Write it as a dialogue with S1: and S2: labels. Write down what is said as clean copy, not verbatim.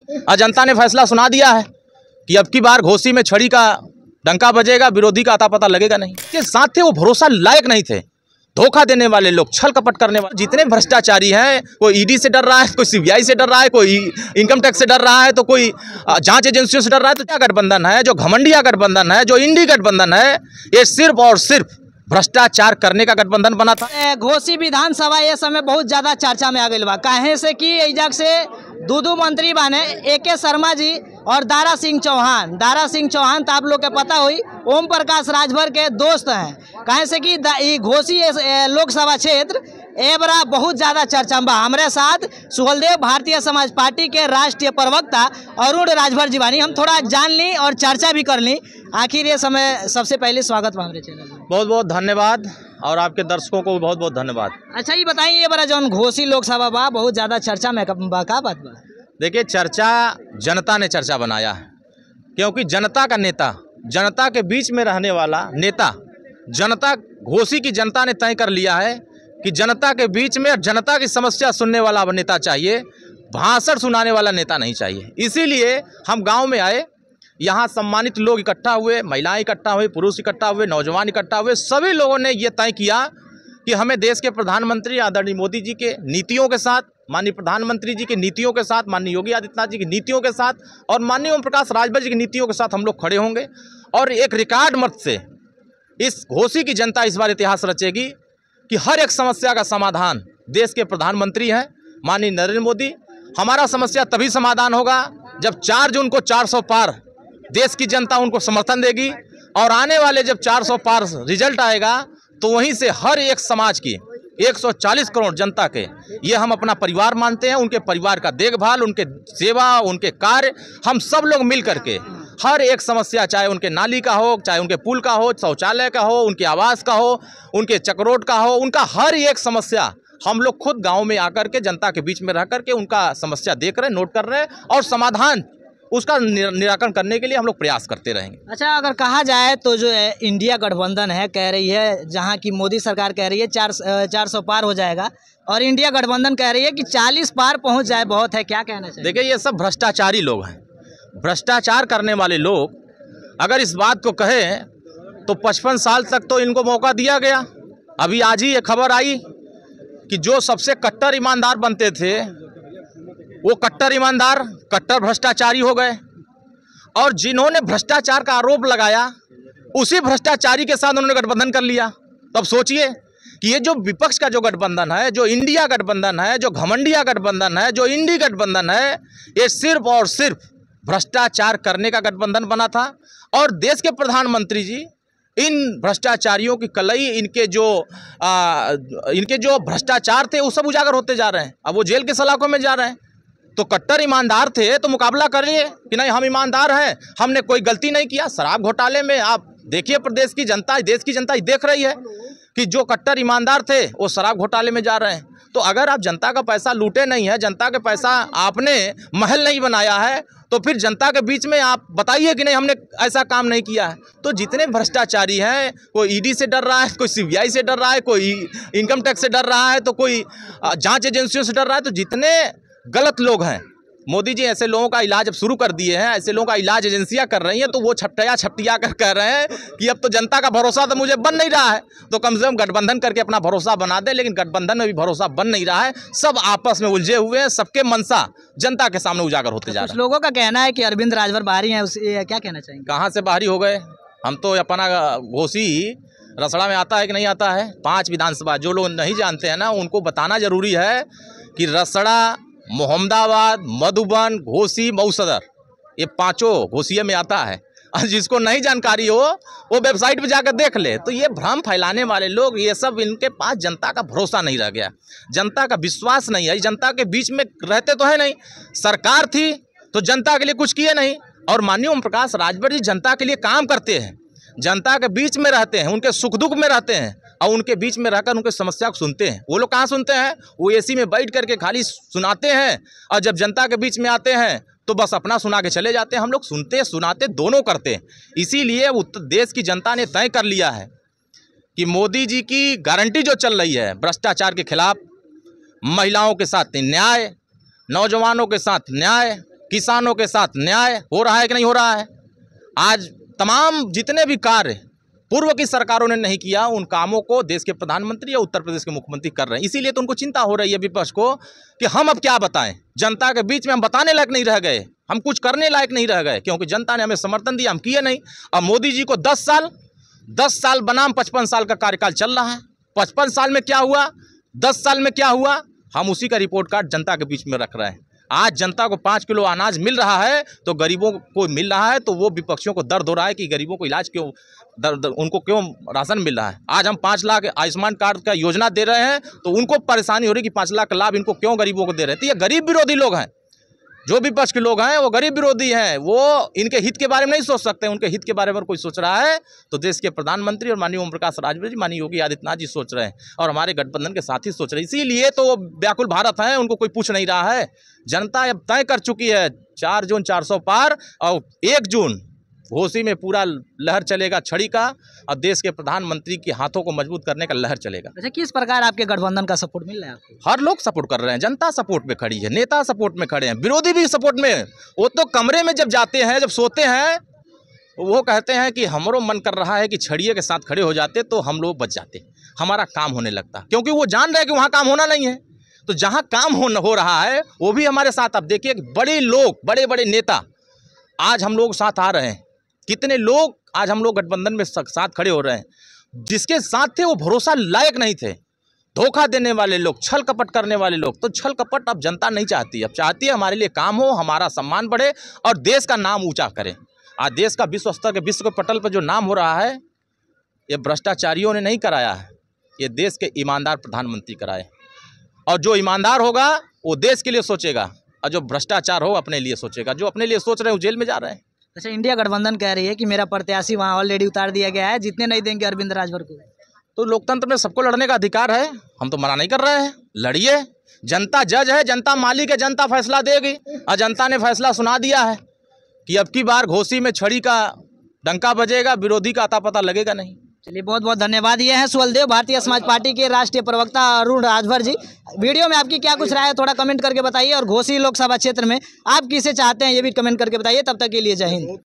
S1: आज जनता ने फैसला सुना दिया है कि अब की बार घोसी में छड़ी का डंका बजेगा, विरोधी का अता पता लगेगा नहीं। के साथ थे वो भरोसा लायक नहीं थे, धोखा देने वाले लोग, छल कपट करने वाले जितने भ्रष्टाचारी हैं, कोई ईडी से डर रहा है, कोई सीबीआई से डर रहा है, कोई इनकम टैक्स से डर रहा है, तो कोई जांच एजेंसियों से डर रहा है। तो क्या गठबंधन है, जो घमंडिया गठबंधन है, जो इंडी गठबंधन है, ये सिर्फ और सिर्फ भ्रष्टाचार करने का गठबंधन बना था।
S2: घोसी विधानसभा ये समय बहुत ज्यादा चर्चा में आ गई बा, काहे से कि एजक से दो मंत्री बाने, AK शर्मा जी और दारा सिंह चौहान। दारा सिंह चौहान तो आप लोग के पता हुई ओम प्रकाश राजभर के दोस्त हैं। काहे से कि घोसी लोकसभा क्षेत्र ए बड़ा बहुत ज़्यादा चर्चा में बा। हमारे साथ सुहलदेव भारतीय समाज पार्टी के राष्ट्रीय प्रवक्ता अरुण राजभर जी बानी। हम थोड़ा जान ली और चर्चा भी कर ली। आखिर ये समय सबसे पहले स्वागत बा हमारे चैनल में।
S1: बहुत बहुत धन्यवाद और आपके दर्शकों को बहुत बहुत धन्यवाद।
S2: अच्छा ये बताइए, ये बड़ा जौन घोसी लोकसभा बा बहुत ज़्यादा चर्चा में बा, का बात बा?
S1: देखिए, चर्चा जनता ने चर्चा बनाया है, क्योंकि जनता का नेता, जनता के बीच में रहने वाला नेता, जनता घोसी की जनता ने तय कर लिया है कि जनता के बीच में जनता की समस्या सुनने वाला नेता चाहिए, भाषण सुनाने वाला नेता नहीं चाहिए। इसीलिए हम गांव में आए, यहाँ सम्मानित लोग इकट्ठा हुए, महिलाएं इकट्ठा हुए, पुरुष इकट्ठा हुए, नौजवान इकट्ठा हुए। सभी लोगों ने ये तय किया कि हमें देश के प्रधानमंत्री आदरणीय मोदी जी के नीतियों के साथ, माननीय प्रधानमंत्री जी की नीतियों के साथ, माननीय योगी आदित्यनाथ जी की नीतियों के साथ और माननीय ओम प्रकाश राजभर जी की नीतियों के साथ हम लोग खड़े होंगे और एक रिकॉर्ड मत से इस घोसी की जनता इस बार इतिहास रचेगी कि हर एक समस्या का समाधान देश के प्रधानमंत्री हैं माननीय नरेंद्र मोदी। हमारा समस्या तभी समाधान होगा जब 4 जून को 400 पार देश की जनता उनको समर्थन देगी और आने वाले जब 400 पार रिजल्ट आएगा तो वहीं से हर एक समाज की 140 करोड़ जनता के ये हम अपना परिवार मानते हैं। उनके परिवार का देखभाल, उनके सेवा, उनके कार्य, हम सब लोग मिल करके हर एक समस्या, चाहे उनके नाली का हो, चाहे उनके पुल का हो, शौचालय का हो, उनके आवास का हो, उनके चक्रोट का हो, उनका हर एक समस्या हम लोग खुद गांव में आकर के जनता के बीच में रह करके उनका समस्या देख रहे हैं, नोट कर रहे हैं और समाधान उसका निराकरण करने के लिए हम लोग प्रयास करते रहेंगे।
S2: अच्छा, अगर कहा जाए तो जो इंडिया गठबंधन है कह रही है, जहां की मोदी सरकार कह रही है 400 पार हो जाएगा और इंडिया गठबंधन कह रही है कि 40 पार पहुंच जाए बहुत है, क्या कहना चाहिए?
S1: देखिए, ये सब भ्रष्टाचारी लोग हैं, भ्रष्टाचार करने वाले लोग अगर इस बात को कहें तो 55 साल तक तो इनको मौका दिया गया। अभी आज ही ये खबर आई कि जो सबसे कट्टर ईमानदार बनते थे वो कट्टर ईमानदार कट्टर भ्रष्टाचारी हो गए और जिन्होंने भ्रष्टाचार का आरोप लगाया उसी भ्रष्टाचारी के साथ उन्होंने गठबंधन कर लिया। तब सोचिए कि ये जो विपक्ष का जो गठबंधन है, जो इंडिया गठबंधन है, जो घमंडिया गठबंधन है, जो इंडी गठबंधन है, ये सिर्फ और सिर्फ भ्रष्टाचार करने का गठबंधन बना था। और देश के प्रधानमंत्री जी इन भ्रष्टाचारियों की कलई, इनके जो भ्रष्टाचार थे वो सब उजागर होते जा रहे हैं। अब वो जेल के सलाखों में जा रहे हैं। तो कट्टर ईमानदार थे तो मुकाबला करिए कि नहीं हम ईमानदार हैं, हमने कोई गलती नहीं किया। शराब घोटाले में आप देखिए, प्रदेश की जनता, देश की जनता देख रही है कि जो कट्टर ईमानदार थे वो शराब घोटाले में जा रहे हैं। तो अगर आप जनता का पैसा लूटे नहीं है, जनता के पैसा आपने महल नहीं बनाया है, तो फिर जनता के बीच में आप बताइए कि नहीं हमने ऐसा काम नहीं किया है। तो जितने भ्रष्टाचारी हैं, कोई ईडी से डर रहा है, कोई सीबीआई से डर रहा है, कोई इनकम टैक्स से डर रहा है, तो कोई जांच एजेंसियों से डर रहा है। तो जितने गलत लोग हैं, मोदी जी ऐसे लोगों का इलाज अब शुरू कर दिए हैं, ऐसे लोगों का इलाज एजेंसियां कर रही हैं। तो वो छपटिया कर कह रहे हैं कि अब तो जनता का भरोसा तो मुझे बन नहीं रहा है, तो कम से कम गठबंधन करके अपना भरोसा बना दे। लेकिन गठबंधन में भी भरोसा बन नहीं रहा है, सब आपस में उलझे हुए हैं, सबके मनसा जनता के सामने उजागर होते जा रहे हैं।
S2: कुछ लोगों का कहना है कि अरविंद राजभर बाहरी हैं, क्या कहना चाहेंगे?
S1: कहाँ से बाहरी हो गए? हम तो अपना घोसी रसड़ा में आता है कि नहीं आता है, 5 विधानसभा। जो लोग नहीं जानते हैं ना, उनको बताना जरूरी है कि रसड़ा, मोहम्मदाबाद, मधुबन, घोसी, मऊ सदर, ये 5 घोसिया में आता है। और जिसको नहीं जानकारी हो वो वेबसाइट पे जाकर देख ले। तो ये भ्रम फैलाने वाले लोग, ये सब, इनके पास जनता का भरोसा नहीं रह गया, जनता का विश्वास नहीं है। जनता के बीच में रहते तो है नहीं, सरकार थी तो जनता के लिए कुछ किए नहीं। और माननीय ओम प्रकाश राजभर जी जनता के लिए काम करते हैं, जनता के बीच में रहते हैं, उनके सुख दुख में रहते हैं और उनके बीच में रहकर उनके समस्या को सुनते हैं। वो लोग कहाँ सुनते हैं? वो एसी में बैठ करके खाली सुनाते हैं और जब जनता के बीच में आते हैं तो बस अपना सुना के चले जाते हैं। हम लोग सुनते सुनाते दोनों करते हैं। इसीलिए उत्तर देश की जनता ने तय कर लिया है कि मोदी जी की गारंटी जो चल रही है भ्रष्टाचार के खिलाफ, महिलाओं के साथ न्याय, नौजवानों के साथ न्याय, किसानों के साथ न्याय हो रहा है कि नहीं हो रहा है? आज तमाम जितने भी कार्य पूर्व की सरकारों ने नहीं किया, उन कामों को देश के प्रधानमंत्री या उत्तर प्रदेश के मुख्यमंत्री कर रहे हैं। इसीलिए तो उनको चिंता हो रही है विपक्ष को कि हम अब क्या बताएं। जनता के बीच में हम बताने लायक नहीं रह गए, हम कुछ करने लायक नहीं रह गए, क्योंकि जनता ने हमें समर्थन दिया, हम किए नहीं। अब मोदी जी को 10 साल बनाम 55 साल का कार्यकाल चल रहा है। 55 साल में क्या हुआ, 10 साल में क्या हुआ, हम उसी का रिपोर्ट कार्ड जनता के बीच में रख रहे हैं। आज जनता को 5 किलो अनाज मिल रहा है तो गरीबों को मिल रहा है, तो वो विपक्षियों को दर्द हो रहा है कि गरीबों को इलाज क्यों, उनको क्यों राशन मिल रहा है। आज हम 5 लाख आयुष्मान कार्ड का योजना दे रहे हैं तो उनको परेशानी हो रही है कि 5 लाख का लाभ इनको क्यों गरीबों को दे रहे हैं। तो ये गरीब विरोधी लोग हैं, जो विपक्ष के लोग हैं वो गरीब विरोधी हैं, वो इनके हित के बारे में नहीं सोच सकते। उनके हित के बारे में कोई सोच रहा है तो देश के प्रधानमंत्री और माननीय ओम प्रकाश राजभर जी, माननीय योगी आदित्यनाथ जी सोच रहे हैं, और हमारे गठबंधन के साथी सोच रहे हैं। इसीलिए तो वो व्याकुल भारत है, उनको कोई पूछ नहीं रहा है। जनता अब तय कर चुकी है 4 जून 400 पार, और 1 जून घोसी में पूरा लहर चलेगा छड़ी का, और देश के प्रधानमंत्री के हाथों को मजबूत करने का लहर चलेगा।
S2: अच्छा, किस प्रकार आपके गठबंधन का सपोर्ट मिल रहा है आपको?
S1: हर लोग सपोर्ट कर रहे हैं, जनता सपोर्ट में खड़ी है, नेता सपोर्ट में खड़े हैं, विरोधी भी सपोर्ट में। वो तो कमरे में जब जाते हैं, जब सोते हैं, वो कहते हैं कि हमारो मन कर रहा है कि छड़िए के साथ खड़े हो जाते तो हम लोग बच जाते, हमारा काम होने लगता, क्योंकि वो जान रहे हैं कि वहाँ काम होना नहीं है। तो जहाँ काम हो रहा है वो भी हमारे साथ। अब देखिए बड़े लोग, बड़े बड़े नेता आज हम लोग साथ आ रहे हैं, कितने लोग आज हम लोग गठबंधन में साथ खड़े हो रहे हैं। जिसके साथ थे वो भरोसा लायक नहीं थे, धोखा देने वाले लोग, छल कपट करने वाले लोग। तो छल कपट अब जनता नहीं चाहती, अब चाहती है हमारे लिए काम हो, हमारा सम्मान बढ़े और देश का नाम ऊंचा करें। आज देश का विश्व स्तर के, विश्व के पटल पर जो नाम हो रहा है, ये भ्रष्टाचारियों ने नहीं कराया है, ये देश के ईमानदार प्रधानमंत्री कराए। और जो ईमानदार होगा वो देश के लिए सोचेगा, और जो भ्रष्टाचार हो अपने लिए सोचेगा। जो अपने लिए सोच रहे हैं वो जेल में जा रहे हैं।
S2: अच्छा, इंडिया गठबंधन कह रही है कि मेरा प्रत्याशी वहाँ ऑलरेडी उतार दिया गया है, जीतने नहीं देंगे अरविंद राजभर को।
S1: तो लोकतंत्र में सबको लड़ने का अधिकार है, हम तो मना नहीं कर रहे हैं, लड़िए। जनता जज है, जनता मालिक है, जनता फैसला देगी। और जनता ने फैसला सुना दिया है कि अब की बार घोसी में छड़ी का डंका बजेगा, विरोधी का अता पता लगेगा नहीं।
S2: चलिए, बहुत बहुत धन्यवाद। ये हैं सुअलदेव, भारतीय समाज पार्टी के राष्ट्रीय प्रवक्ता अरुण राजभर जी। वीडियो में आपकी क्या कुछ राय है थोड़ा कमेंट करके बताइए, और घोसी लोकसभा क्षेत्र में आप किसे चाहते हैं ये भी कमेंट करके बताइए। तब तक के लिए जय हिंद।